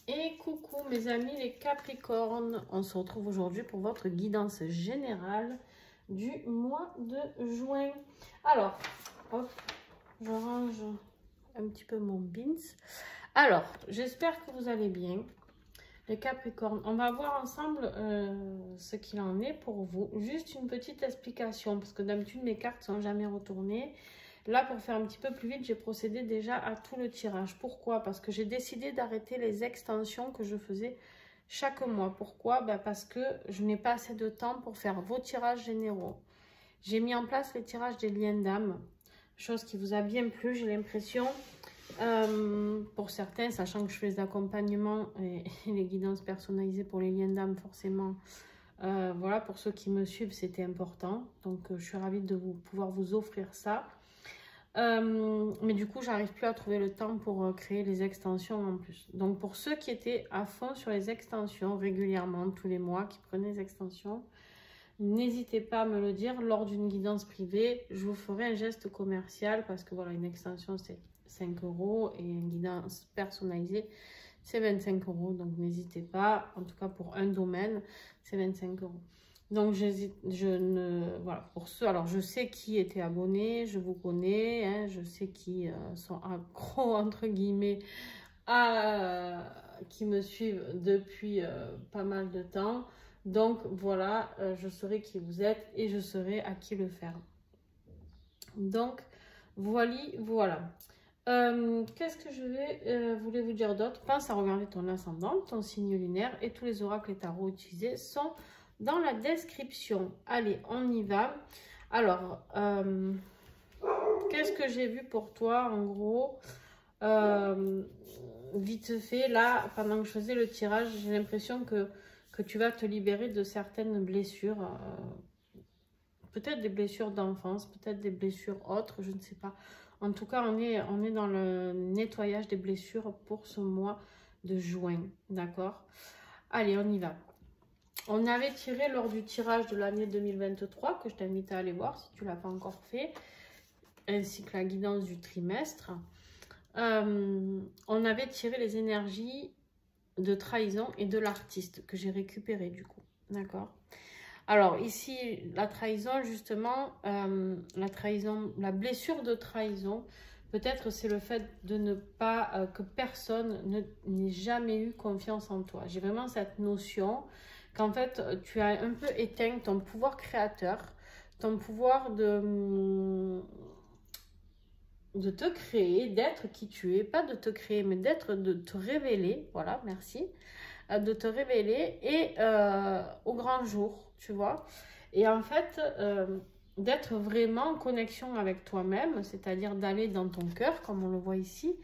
Et coucou mes amis les Capricornes, on se retrouve aujourd'hui pour votre guidance générale du mois de juin. Alors, hop, je range un petit peu mon bins. Alors, j'espère que vous allez bien les Capricornes. On va voir ensemble ce qu'il en est pour vous. Juste une petite explication, parce que d'habitude mes cartes sont jamais retournées. Là, pour faire un petit peu plus vite, j'ai procédé déjà à tout le tirage. Pourquoi? Parce que j'ai décidé d'arrêter les extensions que je faisais chaque mois. Pourquoi? Ben parce que je n'ai pas assez de temps pour faire vos tirages généraux. J'ai mis en place les tirages des liens d'âme, chose qui vous a bien plu, j'ai l'impression. Pour certains, sachant que je fais des accompagnements et les guidances personnalisées pour les liens d'âme, forcément. Voilà, pour ceux qui me suivent, c'était important. Donc, je suis ravie de pouvoir vous offrir ça. Mais du coup, j'arrive plus à trouver le temps pour créer les extensions en plus. Donc, pour ceux qui étaient à fond sur les extensions régulièrement, tous les mois, qui prenaient les extensions, n'hésitez pas à me le dire lors d'une guidance privée. Je vous ferai un geste commercial parce que voilà, une extension, c'est 5 € et une guidance personnalisée, c'est 25 €. Donc, n'hésitez pas. En tout cas, pour un domaine, c'est 25 €. Donc, voilà, pour ceux, alors je sais qui était abonné, je vous connais, hein, je sais qui sont accros, entre guillemets, qui me suivent depuis pas mal de temps. Donc, voilà, je saurai qui vous êtes et je saurai à qui le faire. Donc, voilà. Qu'est-ce que voulais vous dire d'autre? Pense à regarder ton ascendant, ton signe lunaire et tous les oracles et tarots utilisés sont dans la description. Allez, on y va. Alors, qu'est-ce que j'ai vu pour toi en gros? Vite fait, là, pendant que je faisais le tirage, j'ai l'impression que tu vas te libérer de certaines blessures. Peut-être des blessures d'enfance, peut-être des blessures autres, je ne sais pas. En tout cas, on est dans le nettoyage des blessures pour ce mois de juin, d'accord? Allez, on y va. On avait tiré lors du tirage de l'année 2023, que je t'invite à aller voir si tu ne l'as pas encore fait, ainsi que la guidance du trimestre. On avait tiré les énergies de trahison et de l'artiste, que j'ai récupéré du coup, d'accord? Alors ici, la trahison, justement, la blessure de trahison, peut-être c'est le fait de ne pas, que personne n'ait jamais eu confiance en toi. J'ai vraiment cette notion qu'en fait, tu as un peu éteint ton pouvoir créateur, ton pouvoir de te créer, d'être qui tu es, pas de te créer, mais de te révéler, voilà, merci, de te révéler et au grand jour, tu vois. Et en fait, d'être vraiment en connexion avec toi-même, c'est-à-dire d'aller dans ton cœur, comme on le voit ici,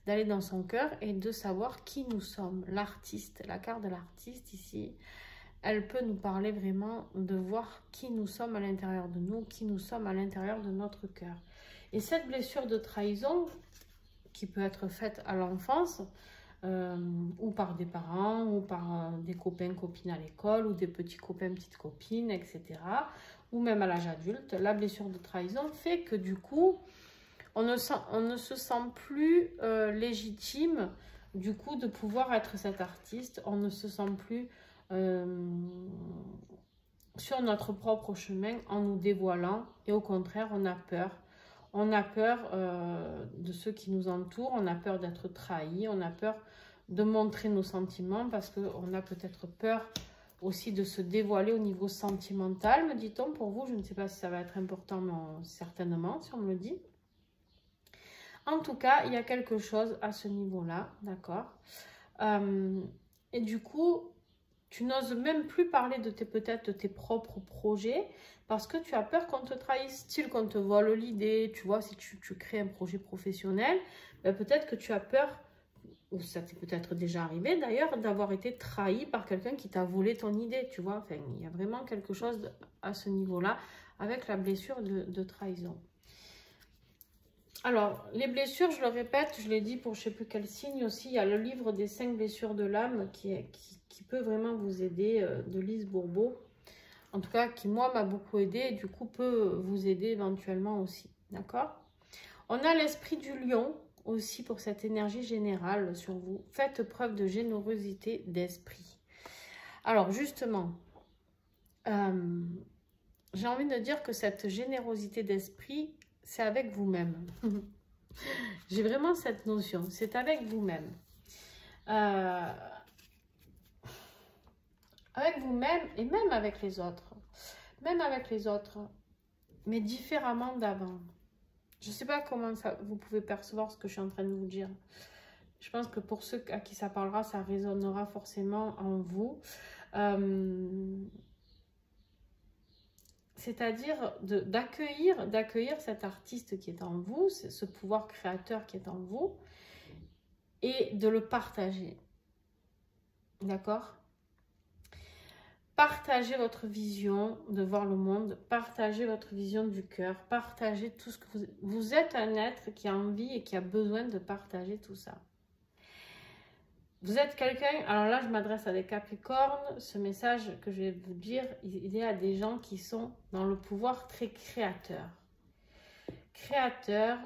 d'aller dans son cœur et de savoir qui nous sommes. L'artiste, la carte de l'artiste ici, elle peut nous parler vraiment de voir qui nous sommes à l'intérieur de nous, qui nous sommes à l'intérieur de notre cœur. Et cette blessure de trahison, qui peut être faite à l'enfance, ou par des parents, ou par des copains, copines à l'école, ou des petits copains, petites copines, etc. Ou même à l'âge adulte, la blessure de trahison fait que du coup, on ne se sent plus légitime, du coup, de pouvoir être cet artiste. On ne se sent plus sur notre propre chemin en nous dévoilant. Et au contraire, on a peur. On a peur de ceux qui nous entourent, on a peur d'être trahi, on a peur de montrer nos sentiments parce qu'on a peut-être peur aussi de se dévoiler au niveau sentimental, me dit-on. Pour vous, je ne sais pas si ça va être important, mais certainement, si on me le dit. En tout cas, il y a quelque chose à ce niveau-là, d'accord? Et du coup, tu n'oses même plus parler peut-être de tes propres projets parce que tu as peur qu'on te trahisse, style qu'on te vole l'idée. Tu vois, si tu crées un projet professionnel, ben peut-être que tu as peur, ou ça t'est peut-être déjà arrivé d'ailleurs, d'avoir été trahi par quelqu'un qui t'a volé ton idée, tu vois. Enfin, il y a vraiment quelque chose à ce niveau-là avec la blessure de trahison. Alors, les blessures, je le répète, je l'ai dit pour je ne sais plus quel signe aussi, il y a le livre des 5 blessures de l'âme qui peut vraiment vous aider, de Lise Bourbeau. En tout cas, qui moi m'a beaucoup aidé et du coup peut vous aider éventuellement aussi. D'accord? On a l'esprit du lion aussi pour cette énergie générale sur vous. Faites preuve de générosité d'esprit. Alors justement, j'ai envie de dire que cette générosité d'esprit, c'est avec vous-même. J'ai vraiment cette notion, c'est avec vous-même. Avec vous-même et même avec les autres. Même avec les autres, mais différemment d'avant. Je ne sais pas comment ça, vous pouvez percevoir ce que je suis en train de vous dire. Je pense que pour ceux à qui ça parlera, ça résonnera forcément en vous. C'est-à-dire d'accueillir cet artiste qui est en vous, ce pouvoir créateur qui est en vous, et de le partager. D'accord ? Partagez votre vision de voir le monde, partagez votre vision du cœur, partagez tout ce que vous êtes un être qui a envie et qui a besoin de partager tout ça. Vous êtes quelqu'un, alors là je m'adresse à des Capricornes, ce message que je vais vous dire, il est à des gens qui sont dans le pouvoir très créateur. Créateur,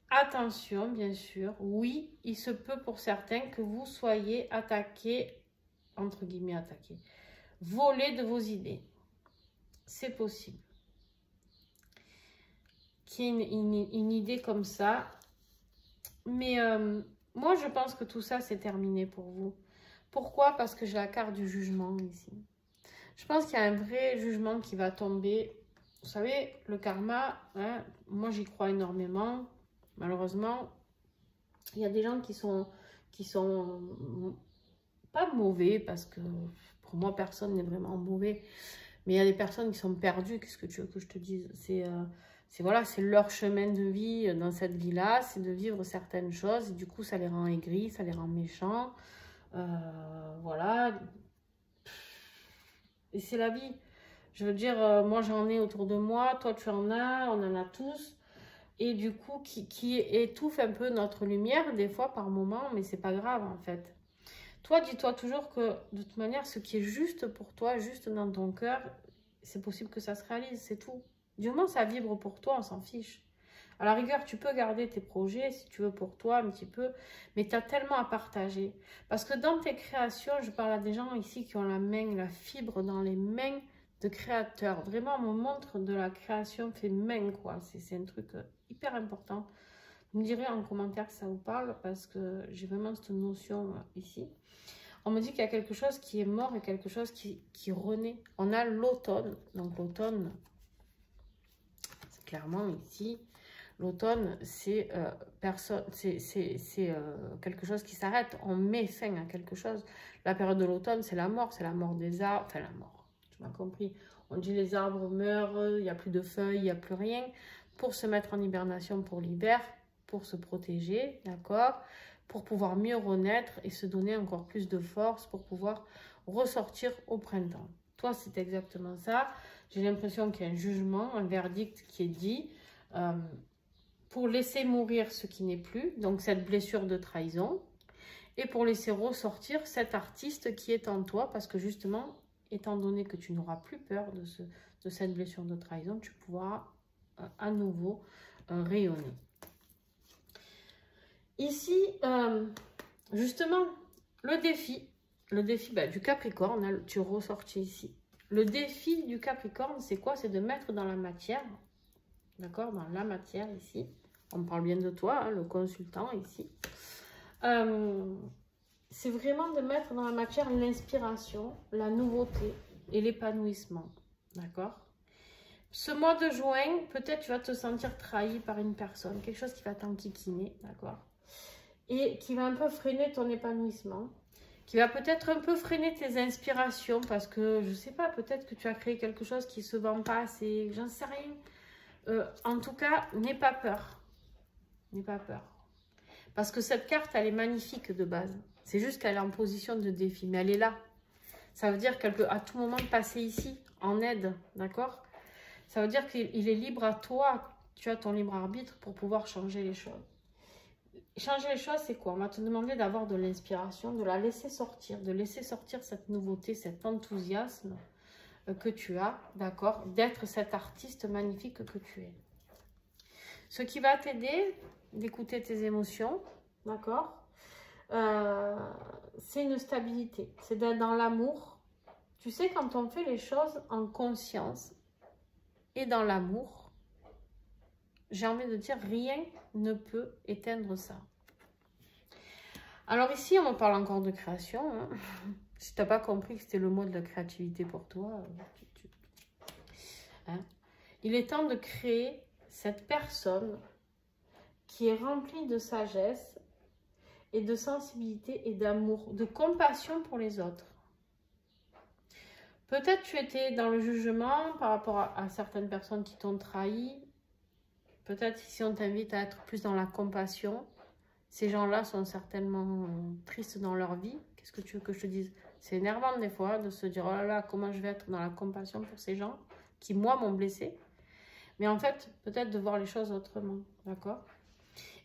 attention bien sûr, oui, il se peut pour certains que vous soyez attaqué, entre guillemets attaqué, voler de vos idées. C'est possible. Qu'il y ait une idée comme ça. Mais moi, je pense que tout ça, c'est terminé pour vous. Pourquoi? Parce que j'ai la carte du jugement ici. Je pense qu'il y a un vrai jugement qui va tomber. Vous savez, le karma, hein, moi, j'y crois énormément. Malheureusement, il y a des gens qui sont pas mauvais parce que... Pour moi, personne n'est vraiment mauvais. Mais il y a des personnes qui sont perdues. Qu'est-ce que tu veux que je te dise? Voilà, c'est leur chemin de vie dans cette vie-là. C'est de vivre certaines choses. Et du coup, ça les rend aigris, ça les rend méchants. Voilà. Et c'est la vie. Je veux dire, moi, j'en ai autour de moi. Toi, tu en as. On en a tous. Et du coup, qui étouffe un peu notre lumière, des fois, par moment. Mais c'est pas grave, en fait. Toi, dis-toi toujours que, de toute manière, ce qui est juste pour toi, juste dans ton cœur, c'est possible que ça se réalise, c'est tout. Du moment que ça vibre pour toi, on s'en fiche. À la rigueur, tu peux garder tes projets, si tu veux, pour toi, un petit peu, mais tu as tellement à partager. Parce que dans tes créations, je parle à des gens ici qui ont la main, la fibre dans les mains de créateurs. Vraiment, on me montre de la création fait main, quoi. C'est un truc hyper important. Vous me direz en commentaire si ça vous parle, parce que j'ai vraiment cette notion ici. On me dit qu'il y a quelque chose qui est mort et quelque chose qui renaît. On a l'automne. Donc l'automne, c'est clairement ici. L'automne, c'est quelque chose qui s'arrête. On met fin à quelque chose. La période de l'automne, c'est la mort des arbres. Enfin, la mort, tu m'as compris. On dit les arbres meurent, il n'y a plus de feuilles, il n'y a plus rien. Pour se mettre en hibernation pour l'hiver, pour se protéger, d'accord ? Pour pouvoir mieux renaître et se donner encore plus de force pour pouvoir ressortir au printemps. Toi, c'est exactement ça. J'ai l'impression qu'il y a un jugement, un verdict qui est dit pour laisser mourir ce qui n'est plus, donc cette blessure de trahison, et pour laisser ressortir cet artiste qui est en toi, parce que justement, étant donné que tu n'auras plus peur de cette blessure de trahison, tu pourras à nouveau rayonner. Ici, justement, le défi du Capricorne, tu ressortis ici. Le défi du Capricorne, c'est quoi? C'est de mettre dans la matière, d'accord? Dans la matière ici. On parle bien de toi, hein, le consultant ici. C'est vraiment de mettre dans la matière l'inspiration, la nouveauté et l'épanouissement, d'accord? Ce mois de juin, peut-être tu vas te sentir trahi par une personne, quelque chose qui va t'enquiquiner, d'accord? Et qui va un peu freiner ton épanouissement, qui va peut-être un peu freiner tes inspirations, parce que, je sais pas, peut-être que tu as créé quelque chose qui se vend pas assez, j'en sais rien. En tout cas, n'aie pas peur. N'aie pas peur. Parce que cette carte, elle est magnifique de base. C'est juste qu'elle est en position de défi, mais elle est là. Ça veut dire qu'elle peut à tout moment passer ici, en aide, d'accord? Ça veut dire qu'il est libre à toi, tu as ton libre arbitre pour pouvoir changer les choses. Changer les choses, c'est quoi? On va te demander d'avoir de l'inspiration, de la laisser sortir, de laisser sortir cette nouveauté, cet enthousiasme que tu as, d'accord? D'être cet artiste magnifique que tu es. Ce qui va t'aider, d'écouter tes émotions, d'accord? C'est une stabilité, c'est d'être dans l'amour. Tu sais, quand on fait les choses en conscience et dans l'amour, j'ai envie de dire, rien ne peut éteindre ça. Alors ici, on me parle encore de création. Hein. Si tu n'as pas compris que c'était le mot de la créativité pour toi, hein. Il est temps de créer cette personne qui est remplie de sagesse et de sensibilité et d'amour, de compassion pour les autres. Peut-être tu étais dans le jugement par rapport à certaines personnes qui t'ont trahi. Peut-être ici on t'invite à être plus dans la compassion. Ces gens-là sont certainement tristes dans leur vie. Qu'est-ce que tu veux que je te dise? C'est énervant des fois de se dire, oh là là, comment je vais être dans la compassion pour ces gens qui, moi, m'ont blessé. Mais en fait, peut-être de voir les choses autrement, d'accord?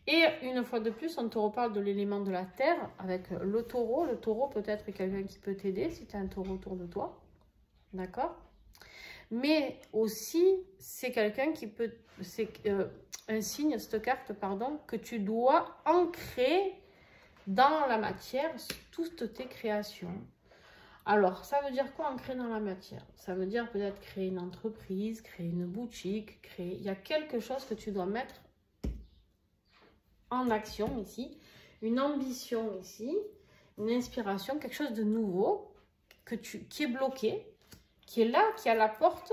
Et une fois de plus, on te reparle de l'élément de la terre avec le taureau. Le taureau peut-être est quelqu'un qui peut t'aider si tu as un taureau autour de toi, d'accord? Mais aussi, c'est quelqu'un qui peut... C'est un signe, cette carte, pardon, que tu dois ancrer dans la matière toutes tes créations. Alors, ça veut dire quoi ancrer dans la matière? Ça veut dire peut-être créer une entreprise, créer une boutique, créer... Il y a quelque chose que tu dois mettre en action ici, une ambition ici, une inspiration, quelque chose de nouveau qui est bloqué, qui est là, qui est à la porte,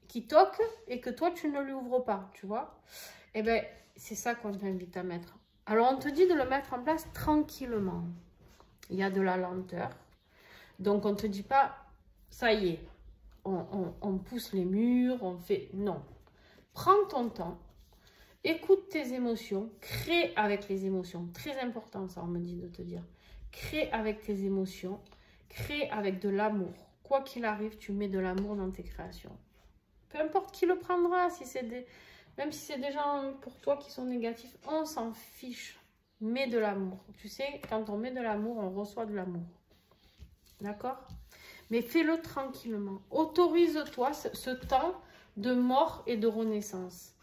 qui toque et que toi, tu ne lui ouvres pas, tu vois? Eh bien, c'est ça qu'on t'invite à mettre. Alors, on te dit de le mettre en place tranquillement. Il y a de la lenteur. Donc, on ne te dit pas, ça y est, on pousse les murs, on fait... Non. Prends ton temps, écoute tes émotions, crée avec les émotions. Très important, ça, on me dit de te dire. Crée avec tes émotions, crée avec de l'amour. Quoi qu'il arrive, tu mets de l'amour dans tes créations. Peu importe qui le prendra, si c'est des... même si c'est des gens pour toi qui sont négatifs, on s'en fiche. Mets de l'amour. Tu sais, quand on met de l'amour, on reçoit de l'amour. D'accord? Mais fais-le tranquillement. Autorise-toi ce temps de mort et de renaissance.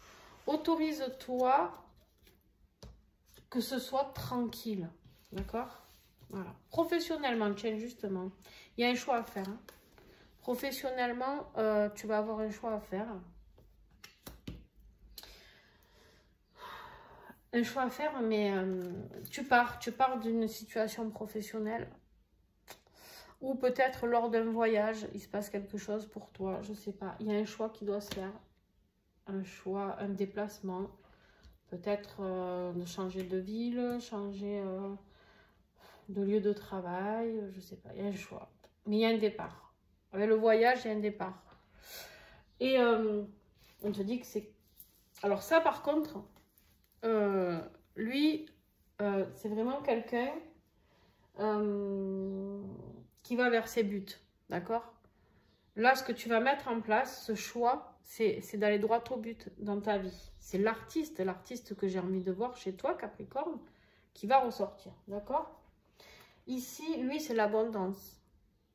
Autorise-toi que ce soit tranquille. D'accord? Voilà. Professionnellement, tiens, justement, il y a un choix à faire. Hein. Professionnellement, tu vas avoir un choix à faire. Un choix à faire, mais tu pars d'une situation professionnelle ou peut-être lors d'un voyage, il se passe quelque chose pour toi, je ne sais pas. Il y a un choix qui doit se faire, un choix, un déplacement, peut-être de changer de ville, changer de lieu de travail, je ne sais pas, il y a un choix. Mais il y a un départ. Avec le voyage, il y a un départ. Et on te dit que c'est... Alors ça, par contre... lui, c'est vraiment quelqu'un qui va vers ses buts, d'accord? Là, ce que tu vas mettre en place, ce choix, c'est d'aller droit au but dans ta vie. C'est l'artiste que j'ai envie de voir chez toi, Capricorne, qui va ressortir, d'accord? Ici, lui, c'est l'abondance.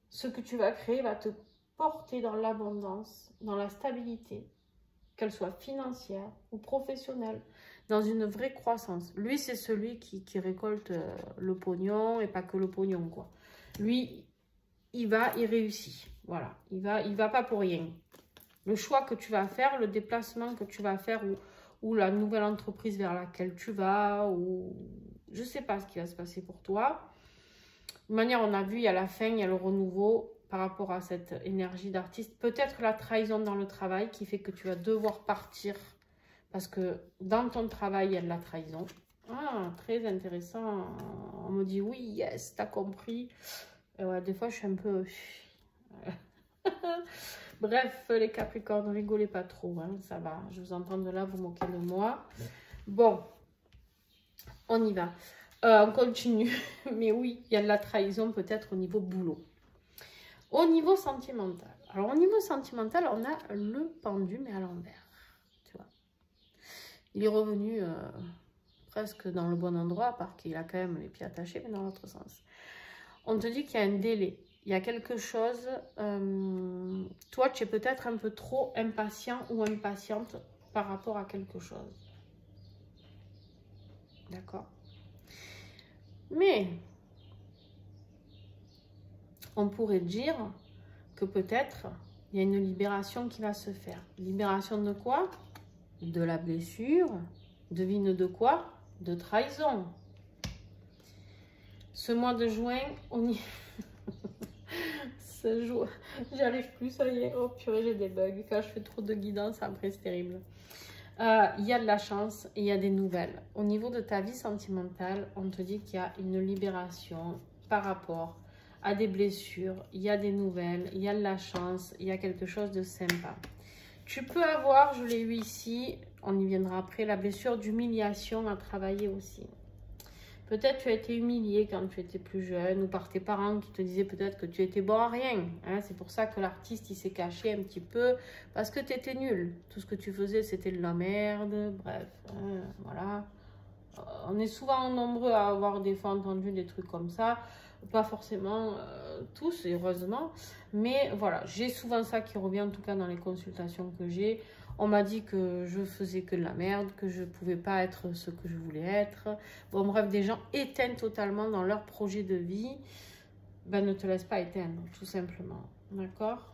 Ce que tu vas créer va te porter dans l'abondance, dans la stabilité, qu'elle soit financière ou professionnelle, dans une vraie croissance. Lui, c'est celui qui récolte le pognon et pas que le pognon, quoi. Lui, il réussit. Voilà, il va pas pour rien. Le choix que tu vas faire, le déplacement que tu vas faire ou la nouvelle entreprise vers laquelle tu vas, ou je sais pas ce qui va se passer pour toi. De manière, on a vu, il y a la fin, il y a le renouveau par rapport à cette énergie d'artiste. Peut-être la trahison dans le travail qui fait que tu vas devoir partir parce que dans ton travail, il y a de la trahison. Ah, très intéressant. On me dit oui, yes, t'as compris. Et ouais, des fois, je suis un peu... Bref, les Capricornes, rigolez pas trop, hein, ça va. Je vous entends de là, vous moquez de moi. Bon, on y va. On continue. Mais oui, il y a de la trahison peut-être au niveau boulot. Au niveau sentimental. Alors, au niveau sentimental, on a le pendu, mais à l'envers. Tu vois. Il est revenu presque dans le bon endroit, à part qu'il a quand même les pieds attachés, mais dans l'autre sens. On te dit qu'il y a un délai. Il y a quelque chose, toi tu es peut-être un peu trop impatient ou impatiente par rapport à quelque chose. D'accord? Mais on pourrait dire que peut-être il y a une libération qui va se faire. Libération de quoi? De la blessure. Devine de quoi? De trahison. Ce mois de juin, on y... J'arrive plus, ça y est. Oh purée, j'ai des bugs. Quand je fais trop de guidance, après c'est terrible. Il y a de la chance et il y a des nouvelles. Au niveau de ta vie sentimentale, on te dit qu'il y a une libération par rapport à des blessures. Il y a des nouvelles, il y a de la chance, il y a quelque chose de sympa. Tu peux avoir, je l'ai eu ici, on y viendra après, la blessure d'humiliation à travailler aussi. Peut-être tu as été humilié quand tu étais plus jeune ou par tes parents qui te disaient peut-être que tu étais bon à rien. Hein? C'est pour ça que l'artiste il s'est caché un petit peu parce que tu étais nul. Tout ce que tu faisais c'était de la merde. Bref, hein, voilà. On est souvent nombreux à avoir des fois entendu des trucs comme ça. Pas forcément tous, heureusement. Mais voilà, j'ai souvent ça qui revient en tout cas dans les consultations que j'ai. On m'a dit que je faisais que de la merde, que je ne pouvais pas être ce que je voulais être. Bon, bref, des gens éteints totalement dans leur projet de vie. Ben, ne te laisse pas éteindre, tout simplement. D'accord?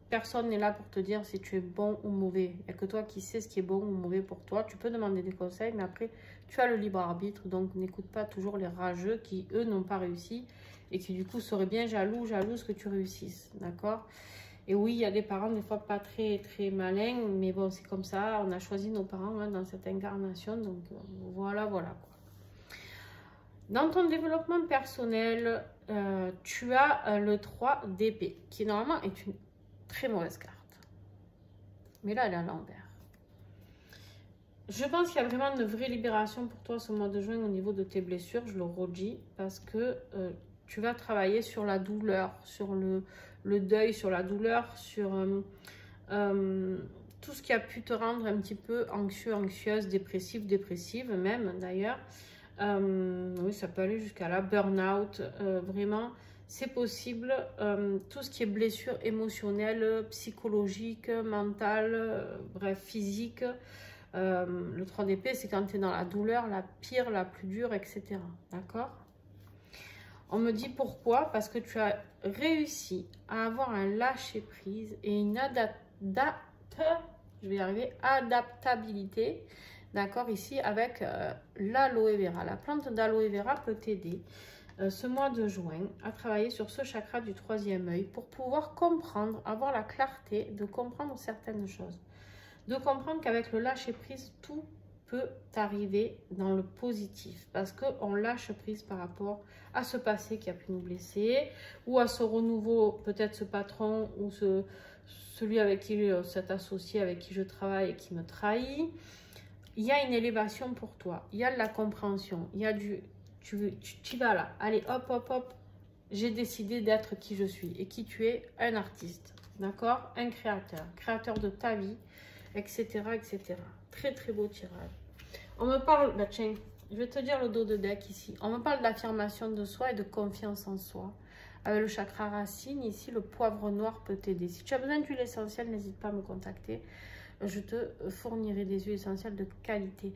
Personne n'est là pour te dire si tu es bon ou mauvais. Il n'y a que toi qui sais ce qui est bon ou mauvais pour toi. Tu peux demander des conseils, mais après, tu as le libre arbitre. Donc, n'écoute pas toujours les rageux qui, eux, n'ont pas réussi et qui, du coup, seraient bien jalouses que tu réussisses. D'accord? Et oui, il y a des parents, des fois, pas très, très malins, mais bon, c'est comme ça. On a choisi nos parents hein, dans cette incarnation. Donc, voilà, voilà. Quoi. Dans ton développement personnel, tu as le 3 d'épée, qui normalement est une très mauvaise carte. Mais là, elle est à l'envers. Je pense qu'il y a vraiment une vraie libération pour toi ce mois de juin au niveau de tes blessures. Je le redis parce que tu vas travailler sur la douleur, sur le deuil, sur la douleur, sur tout ce qui a pu te rendre un petit peu anxieux, anxieuse, dépressive même d'ailleurs. Oui, ça peut aller jusqu'à la burn-out, vraiment. C'est possible, tout ce qui est blessure émotionnelle, psychologique, mentale, bref, physique. Le 3 d'épée, c'est quand tu es dans la douleur, la pire, la plus dure, etc. D'accord? On me dit pourquoi? Parce que tu as réussi à avoir un lâcher-prise et une adaptabilité. D'accord? Ici, avec l'aloe vera. La plante d'aloe vera peut t'aider ce mois de juin à travailler sur ce chakra du 3e œil pour pouvoir comprendre, avoir la clarté de comprendre certaines choses. De comprendre qu'avec le lâcher-prise, tout peut arriver dans le positif. Parce qu'on lâche prise par rapport à ce passé qui a pu nous blesser ou à ce renouveau, peut-être ce patron ou celui avec qui cet associé avec qui je travaille et qui me trahit. Il y a une élévation pour toi. Il y a de la compréhension. Il y a du... Tu vas là. Allez, hop, hop, hop. J'ai décidé d'être qui je suis. Et qui tu es? Un artiste. D'accord? Un créateur. Créateur de ta vie, etc., etc. Très, très beau tirage. On me parle... Bah, tiens, je vais te dire le dos de deck ici. On me parle d'affirmation de soi et de confiance en soi. Avec le chakra racine, ici, le poivre noir peut t'aider. Si tu as besoin d'huile essentielle, n'hésite pas à me contacter. Je te fournirai des huiles essentielles de qualité.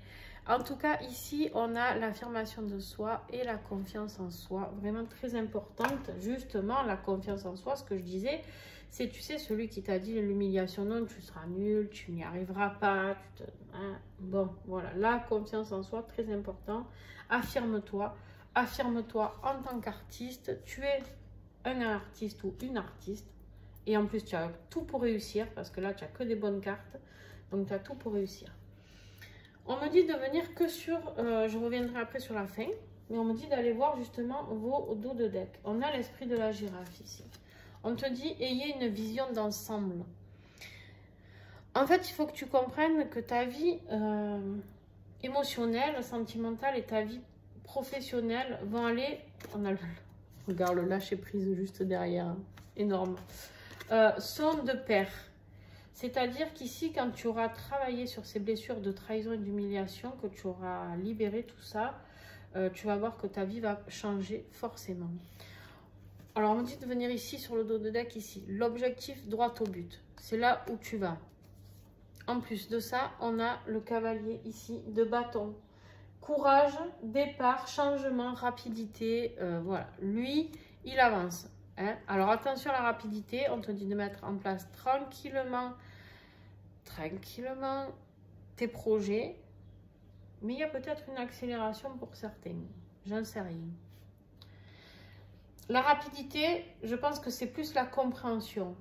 En tout cas, ici, on a l'affirmation de soi et la confiance en soi. Vraiment très importante. Justement, la confiance en soi, ce que je disais, c'est, tu sais, celui qui t'a dit l'humiliation, non, tu seras nul, tu n'y arriveras pas. Bon, voilà, la confiance en soi, très important. Affirme-toi. Affirme-toi en tant qu'artiste. Tu es un artiste ou une artiste. Et en plus, tu as tout pour réussir, parce que là, tu n'as que des bonnes cartes. Donc, tu as tout pour réussir. On me dit de venir que sur... je reviendrai après sur la fin. Mais on me dit d'aller voir justement vos dos de deck. On a l'esprit de la girafe ici. On te dit, ayez une vision d'ensemble. En fait, il faut que tu comprennes que ta vie émotionnelle, sentimentale et ta vie professionnelle vont aller... On a regarde le lâcher prise juste derrière. Hein. Énorme. Sont de pair. C'est-à-dire qu'ici, quand tu auras travaillé sur ces blessures de trahison et d'humiliation, que tu auras libéré tout ça, tu vas voir que ta vie va changer forcément. Alors, on me dit de venir ici, sur le dos de deck, ici. L'objectif, droit au but. C'est là où tu vas. En plus de ça, on a le cavalier ici de bâton. courage, départ, changement, rapidité. Voilà, lui, il avance. Hein. Alors attention à la rapidité, on te dit de mettre en place tranquillement tes projets. Mais il y a peut-être une accélération pour certains. J'en sais rien. La rapidité, je pense que c'est plus la compréhension.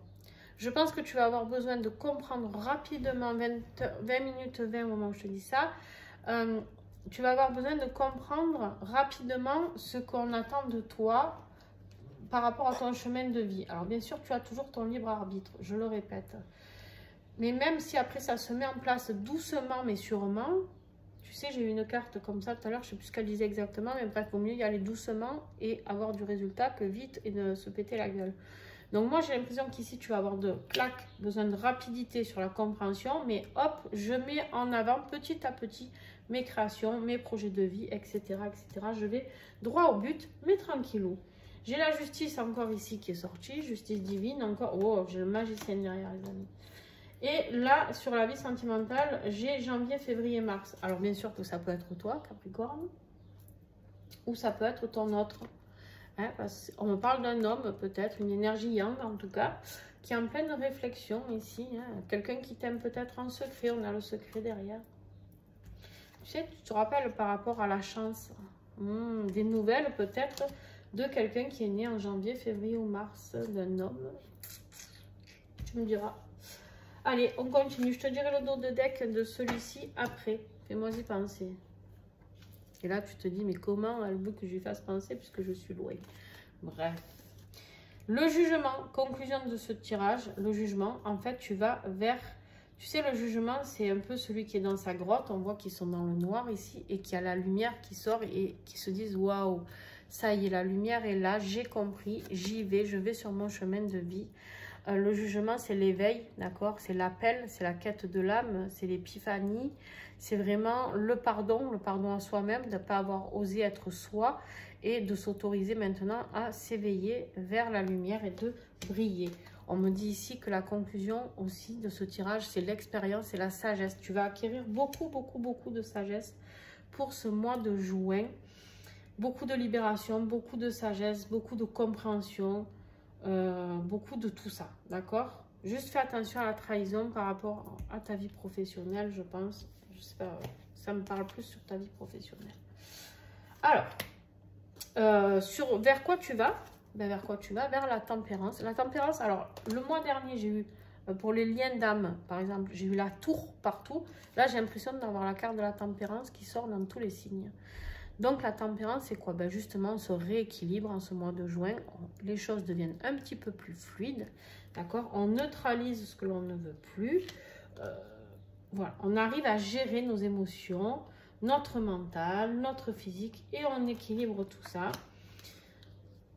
Je pense que tu vas avoir besoin de comprendre rapidement, 20 minutes 20 au moment où je te dis ça, tu vas avoir besoin de comprendre rapidement ce qu'on attend de toi par rapport à ton chemin de vie. Alors bien sûr, tu as toujours ton libre arbitre, je le répète. Mais même si après ça se met en place doucement mais sûrement, tu sais, j'ai eu une carte comme ça tout à l'heure, je ne sais plus ce qu'elle disait exactement, mais bref, il vaut mieux y aller doucement et avoir du résultat que vite et de se péter la gueule. Donc moi, j'ai l'impression qu'ici, tu vas avoir besoin de rapidité sur la compréhension, mais hop, je mets en avant petit à petit mes créations, mes projets de vie, etc., etc. Je vais droit au but, mais tranquillou. J'ai la justice encore ici qui est sortie, justice divine, encore, oh, j'ai le magicien derrière, les amis. Et là, sur la vie sentimentale, j'ai janvier, février, mars. Alors bien sûr que ça peut être toi, Capricorne, ou ça peut être ton autre. Hein, on me parle d'un homme, peut-être, une énergie yang en tout cas, qui est en pleine réflexion ici. Hein. Quelqu'un qui t'aime peut-être en secret, on a le secret derrière. Tu sais, tu te rappelles par rapport à la chance, des nouvelles peut-être de quelqu'un qui est né en janvier, février ou mars, d'un homme. Tu me diras. Allez, on continue. Je te dirai le dos de deck de celui-ci après. Fais-moi y penser. Et là, tu te dis, mais comment elle veut que je lui fasse penser puisque je suis loin. Bref. Le jugement, conclusion de ce tirage, le jugement, en fait, tu vas vers... Tu sais, le jugement, c'est un peu celui qui est dans sa grotte. On voit qu'ils sont dans le noir ici et qu'il y a la lumière qui sort et qui se disent, waouh, ça y est, la lumière est là, j'ai compris, j'y vais, je vais sur mon chemin de vie. Le jugement, c'est l'éveil, d'accord? C'est l'appel, c'est la quête de l'âme, c'est l'épiphanie. C'est vraiment le pardon à soi-même, de ne pas avoir osé être soi et de s'autoriser maintenant à s'éveiller vers la lumière et de briller. On me dit ici que la conclusion aussi de ce tirage, c'est l'expérience et la sagesse. Tu vas acquérir beaucoup de sagesse pour ce mois de juin. Beaucoup de libération, beaucoup de sagesse, beaucoup de compréhension, beaucoup de tout ça, d'accord? Juste fais attention à la trahison par rapport à ta vie professionnelle, je pense. Je sais pas, ça me parle plus sur ta vie professionnelle. Alors, vers quoi tu vas? Ben, vers quoi tu vas? Vers la tempérance. La tempérance, alors, le mois dernier, j'ai eu, pour les liens d'âme, par exemple, j'ai eu la tour partout. Là, j'ai l'impression d'avoir la carte de la tempérance qui sort dans tous les signes. Donc, la tempérance, c'est quoi? Ben, justement, on se rééquilibre en ce mois de juin. Les choses deviennent un petit peu plus fluides. D'accord? On neutralise ce que l'on ne veut plus. Voilà. On arrive à gérer nos émotions, notre mental, notre physique. Et on équilibre tout ça.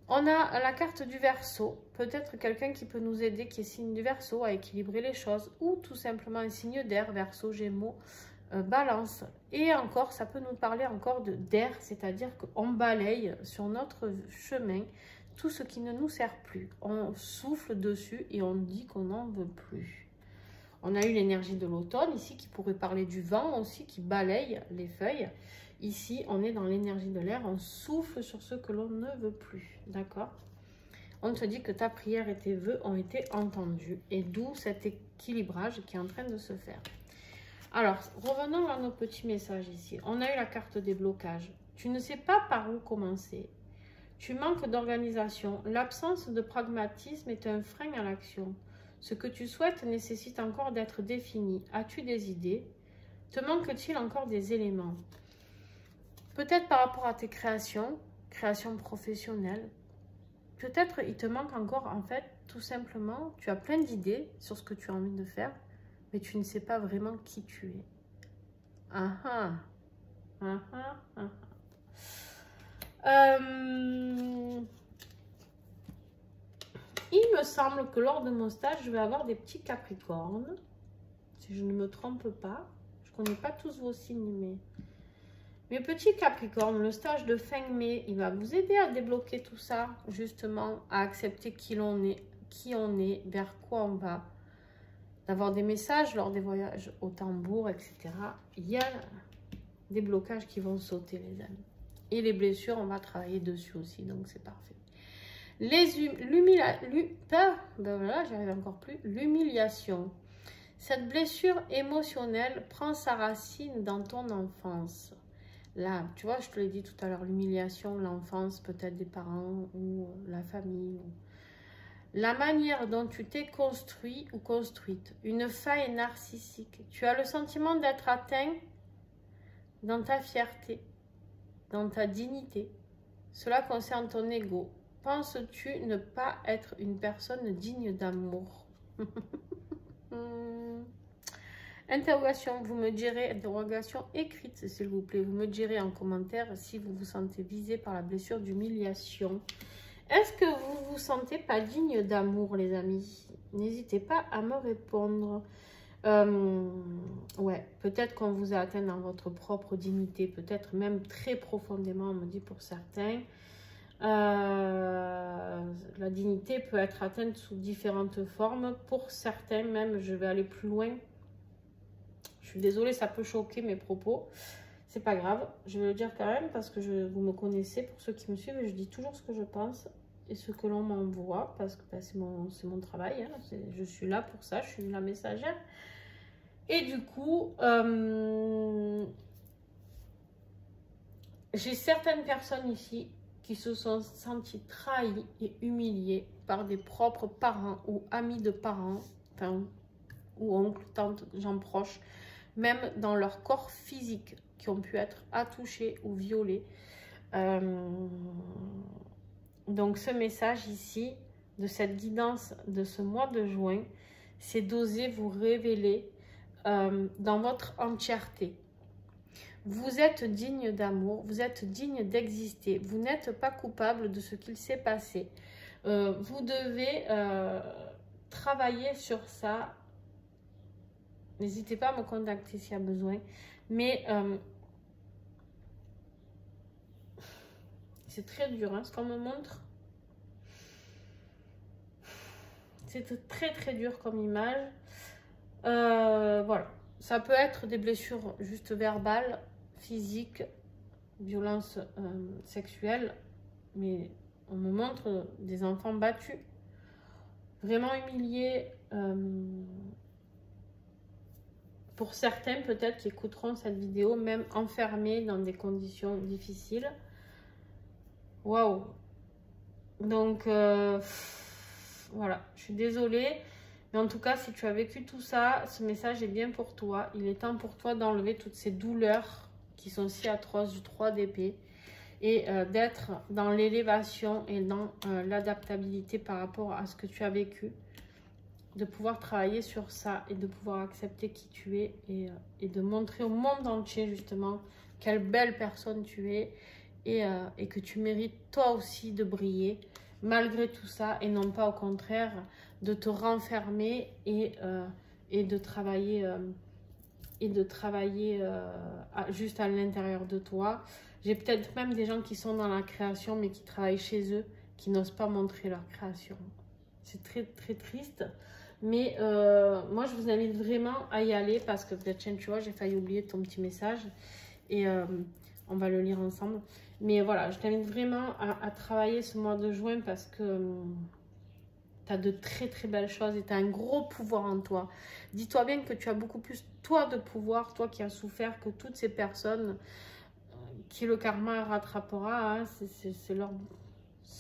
On a la carte du Verseau. Peut-être quelqu'un qui peut nous aider, qui est signe du Verseau, à équilibrer les choses. Ou tout simplement un signe d'air, Verseau, Gémeaux. Balance. Et encore, ça peut nous parler encore d'air, c'est-à-dire qu'on balaye sur notre chemin tout ce qui ne nous sert plus. On souffle dessus et on dit qu'on n'en veut plus. On a eu l'énergie de l'automne ici qui pourrait parler du vent aussi, qui balaye les feuilles. Ici, on est dans l'énergie de l'air, on souffle sur ce que l'on ne veut plus. D'accord? On te dit que ta prière et tes vœux ont été entendus. Et d'où cet équilibrage qui est en train de se faire. Alors, revenons à nos petits messages ici. On a eu la carte des blocages. Tu ne sais pas par où commencer. Tu manques d'organisation. L'absence de pragmatisme est un frein à l'action. Ce que tu souhaites nécessite encore d'être défini. As-tu des idées? Te manque-t-il encore des éléments? Peut-être par rapport à tes créations professionnelles. Peut-être il te manque encore, en fait, tout simplement, tu as plein d'idées sur ce que tu as envie de faire. Mais tu ne sais pas vraiment qui tu es. Il me semble que lors de mon stage, je vais avoir des petits capricornes. Si je ne me trompe pas. Je ne connais pas tous vos signes, mais... Mes petits capricornes, le stage de fin mai, il va vous aider à débloquer tout ça. Justement, à accepter qui on est, vers quoi on va. D'avoir des messages lors des voyages au tambour, etc. Il y a des blocages qui vont sauter, les amis. Et les blessures, on va travailler dessus aussi, donc c'est parfait. L'humiliation. Cette blessure émotionnelle prend sa racine dans ton enfance. Là, tu vois, je te l'ai dit tout à l'heure, l'humiliation, l'enfance, peut-être des parents ou la famille. La manière dont tu t'es construit ou construite, une faille narcissique. Tu as le sentiment d'être atteint dans ta fierté, dans ta dignité. Cela concerne ton ego. Penses-tu ne pas être une personne digne d'amour? Interrogation, vous me direz, interrogation écrite s'il vous plaît, vous me direz en commentaire si vous vous sentez visé par la blessure d'humiliation. Est-ce que vous vous sentez pas digne d'amour, les amis? N'hésitez pas à me répondre. Ouais, peut-être qu'on vous a atteint dans votre propre dignité, peut-être même très profondément, on me dit pour certains. La dignité peut être atteinte sous différentes formes. Pour certains même, je vais aller plus loin. Je suis désolée, ça peut choquer mes propos. C'est pas grave, je vais le dire quand même parce que vous me connaissez, pour ceux qui me suivent, je dis toujours ce que je pense et ce que l'on m'envoie parce que ben, c'est mon travail. Hein, je suis là pour ça, je suis la messagère. Et du coup, j'ai certaines personnes ici qui se sont senties trahies et humiliées par des propres parents ou amis de parents, enfin, ou oncles, tantes, gens proches, même dans leur corps physique, qui ont pu être attouchés ou violés. Donc ce message ici, de cette guidance de ce mois de juin, c'est d'oser vous révéler dans votre entièreté. Vous êtes digne d'amour, vous êtes digne d'exister, vous n'êtes pas coupable de ce qu'il s'est passé. Vous devez travailler sur ça. N'hésitez pas à me contacter s'il y a besoin. Mais c'est très dur, hein, ce qu'on me montre. C'est très très dur comme image. Voilà. Ça peut être des blessures juste verbales, physiques, violences sexuelles. Mais on me montre des enfants battus, vraiment humiliés. Pour certains, peut-être, qui écouteront cette vidéo, même enfermés dans des conditions difficiles. Waouh! Donc, voilà, je suis désolée. Mais en tout cas, si tu as vécu tout ça, ce message est bien pour toi. Il est temps pour toi d'enlever toutes ces douleurs qui sont si atroces du 3 d'épée. Et d'être dans l'élévation et dans l'adaptabilité par rapport à ce que tu as vécu. De pouvoir travailler sur ça et de pouvoir accepter qui tu es et de montrer au monde entier justement quelle belle personne tu es et que tu mérites toi aussi de briller malgré tout ça et non pas au contraire de te renfermer et de travailler juste à l'intérieur de toi. J'ai peut-être même des gens qui sont dans la création mais qui travaillent chez eux, qui n'osent pas montrer leur création. C'est très très triste. Mais moi, je vous invite vraiment à y aller parce que peut-être, tu vois, j'ai failli oublier ton petit message et on va le lire ensemble. Mais voilà, je t'invite vraiment à travailler ce mois de juin parce que tu as de très très belles choses et tu as un gros pouvoir en toi. Dis-toi bien que tu as beaucoup plus, toi, de pouvoir, toi qui as souffert, que toutes ces personnes qui le karma rattrapera. Hein, c'est leur...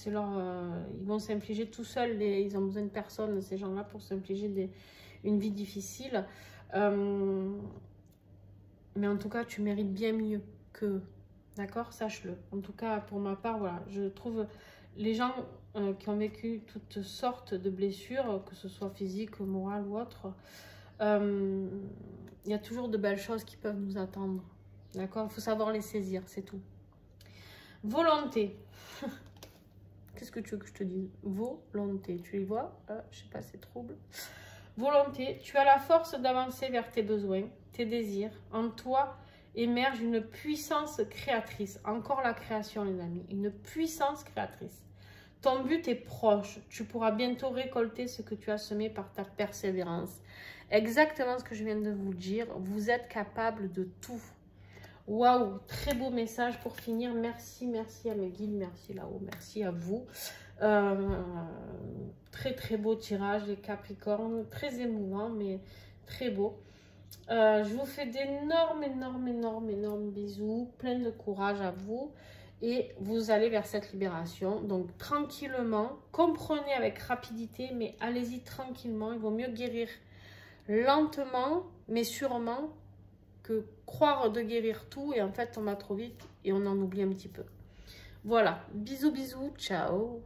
ils vont s'infliger tout seuls, ils ont besoin de personne, ces gens-là, pour s'infliger une vie difficile. Mais en tout cas, tu mérites bien mieux que, d'accord, sache-le. En tout cas, pour ma part, voilà, je trouve les gens qui ont vécu toutes sortes de blessures, que ce soit physique, morale ou autre, il y a toujours de belles choses qui peuvent nous attendre. D'accord, il faut savoir les saisir, c'est tout. Volonté. Qu'est-ce que tu veux que je te dise? Volonté, tu y vois? Je sais pas, c'est trouble. Volonté, tu as la force d'avancer vers tes besoins, tes désirs. En toi émerge une puissance créatrice. Encore la création, les amis. Une puissance créatrice. Ton but est proche. Tu pourras bientôt récolter ce que tu as semé par ta persévérance. Exactement ce que je viens de vous dire. Vous êtes capable de tout. Waouh, très beau message pour finir. Merci, merci à mes guides, merci là-haut, merci à vous. Très très beau tirage les Capricornes, très émouvant mais très beau. Je vous fais d'énormes bisous, plein de courage à vous et vous allez vers cette libération. Donc tranquillement, comprenez avec rapidité mais allez-y tranquillement. Il vaut mieux guérir lentement mais sûrement que croire de guérir tout et en fait on va trop vite et on en oublie un petit peu. Voilà, bisous, ciao.